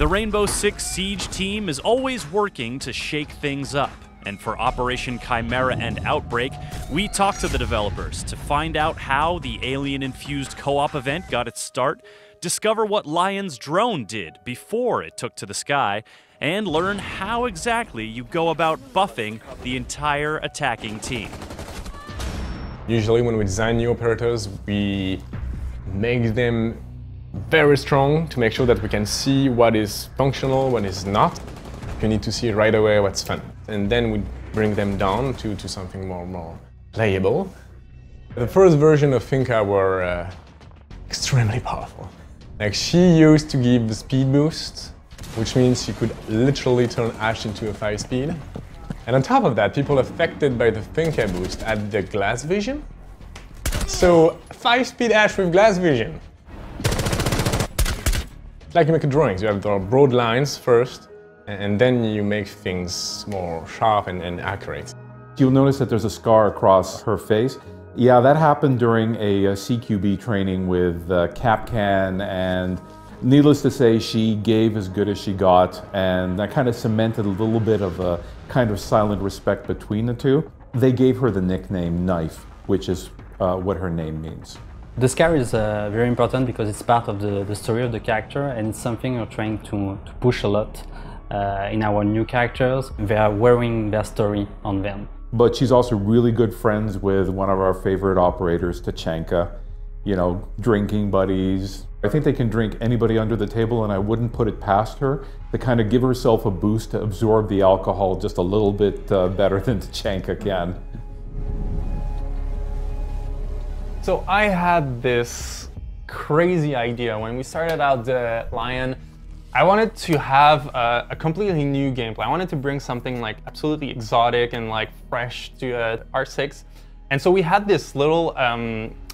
The Rainbow Six Siege team is always working to shake things up. And for Operation Chimera and Outbreak, we talked to the developers to find out how the alien-infused co-op event got its start, discover what Lion's drone did before it took to the sky, and learn how exactly you go about buffing the entire attacking team. Usually when we design new operators, we make them very strong to make sure that we can see what is functional, what is not. You need to see right away what's fun. And then we bring them down to something more playable. The first version of Finka were extremely powerful. Like, she used to give the speed boost, which means she could literally turn Ash into a 5-speed. And on top of that, people affected by the Finka boost had the glass vision. So 5-speed Ash with glass vision. Like you make drawings, you have the broad lines first, and then you make things more sharp and accurate. You'll notice that there's a scar across her face. Yeah, that happened during a CQB training with Capcan, and needless to say, she gave as good as she got, and that kind of cemented a little bit of a kind of silent respect between the two. They gave her the nickname Knife, which is what her name means. The scar is very important because it's part of the story of the character, and it's something we're trying to push a lot in our new characters. They are wearing their story on them. But she's also really good friends with one of our favorite operators, Tachanka. You know, drinking buddies. I think they can drink anybody under the table, and I wouldn't put it past her to kind of give herself a boost to absorb the alcohol just a little bit better than Tachanka can. So I had this crazy idea when we started out the Lion. I wanted to have a completely new gameplay. I wanted to bring something like absolutely exotic and like fresh to R6. And so we had this little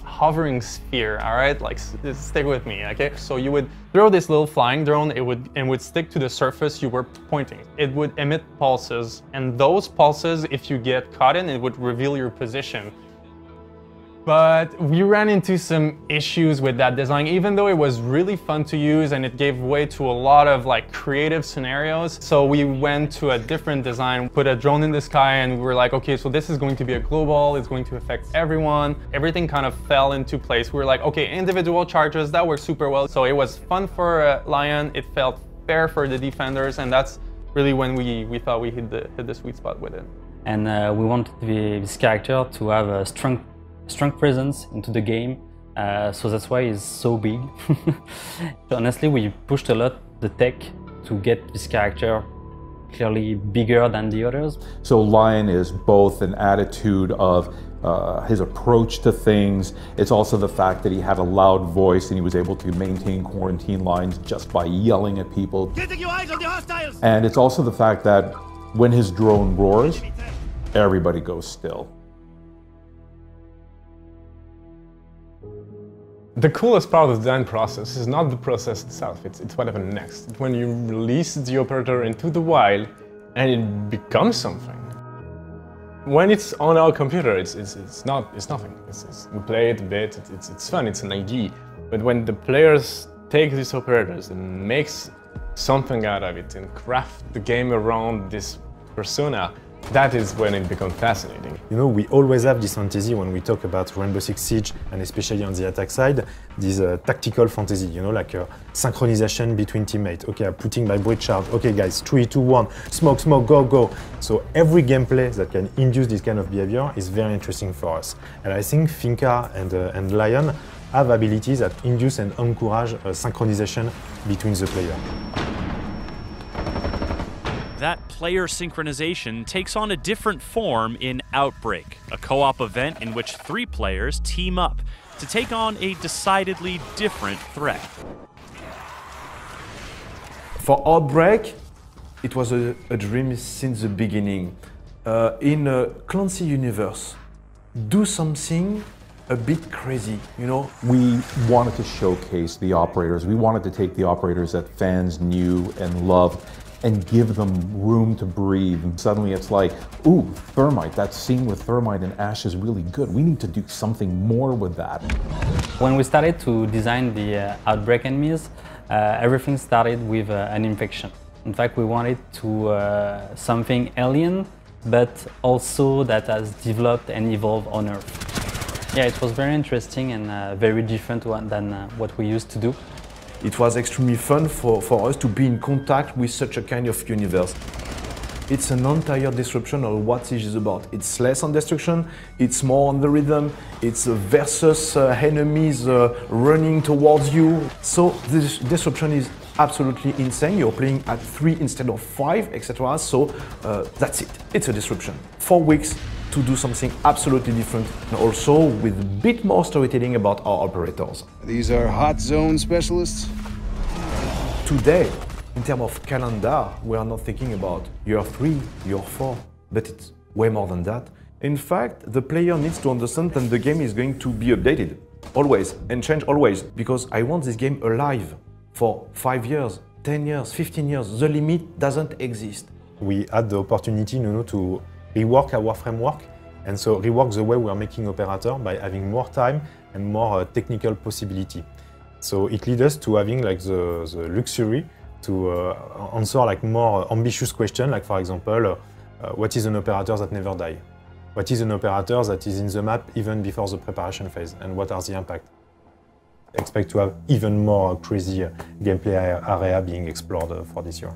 hovering sphere, all right? Like, stick with me, okay? So you would throw this little flying drone, it would stick to the surface you were pointing. It would emit pulses, and those pulses, if you get caught in, it would reveal your position. But we ran into some issues with that design, even though it was really fun to use and it gave way to a lot of like creative scenarios. So we went to a different design, put a drone in the sky, and we were like, okay, so this is going to be a global, it's going to affect everyone. Everything kind of fell into place. We were like, okay, individual charges, that worked super well. So it was fun for Lion, it felt fair for the defenders, and that's really when we thought we hit the sweet spot with it. And we wanted this character to have a strong presence into the game, so that's why it's so big. Honestly, we pushed a lot the tech to get this character clearly bigger than the others. So Lion is both an attitude of his approach to things. It's also the fact that he had a loud voice and he was able to maintain quarantine lines just by yelling at people. Getting your eyes on the hostiles! And it's also the fact that when his drone roars, everybody goes still. The coolest part of the design process is not the process itself, it's what happens next. It's when you release the operator into the wild and it becomes something. When it's on our computer, it's nothing. We play it a bit, it's fun, it's an idea. But when the players take these operators and makes something out of it and craft the game around this persona, that is when it becomes fascinating. You know, we always have this fantasy when we talk about Rainbow Six Siege, and especially on the attack side, this tactical fantasy, you know, like synchronization between teammates. Okay, I'm putting my breach charge. Okay, guys, 3, 2, 1, smoke, smoke, go, go. So every gameplay that can induce this kind of behavior is very interesting for us. And I think Finka and Lion have abilities that induce and encourage synchronization between the players. That player synchronization takes on a different form in Outbreak, a co-op event in which 3 players team up to take on a decidedly different threat. For Outbreak, it was a dream since the beginning. In a Clancy universe, do something a bit crazy, you know? We wanted to showcase the operators. We wanted to take the operators that fans knew and loved and give them room to breathe. And suddenly it's like, ooh, Thermite, that scene with Thermite and Ash is really good. We need to do something more with that. When we started to design the Outbreak enemies, everything started with an infection. In fact, we wanted to something alien, but also that has developed and evolved on Earth. Yeah, it was very interesting and very different than what we used to do. It was extremely fun for us to be in contact with such a kind of universe. It's an entire disruption of what Siege is about. It's less on destruction, it's more on the rhythm, it's versus enemies running towards you. So this disruption is absolutely insane. You're playing at 3 instead of 5, etc. So that's it. It's a disruption. 4 weeks to do something absolutely different, and also with a bit more storytelling about our operators. These are hot zone specialists? Today, in terms of calendar, we are not thinking about year 3, year 4, but it's way more than that. In fact, the player needs to understand that the game is going to be updated, always, and change always, because I want this game alive for 5 years, 10 years, 15 years. The limit doesn't exist. We had the opportunity, to rework our framework, and so rework the way we are making operator by having more time and more technical possibility. So it leads us to having like the luxury to answer like more ambitious questions, like for example, what is an operator that never die? What is an operator that is in the map even before the preparation phase, and what are the impact? Expect to have even more crazy gameplay area being explored for this year.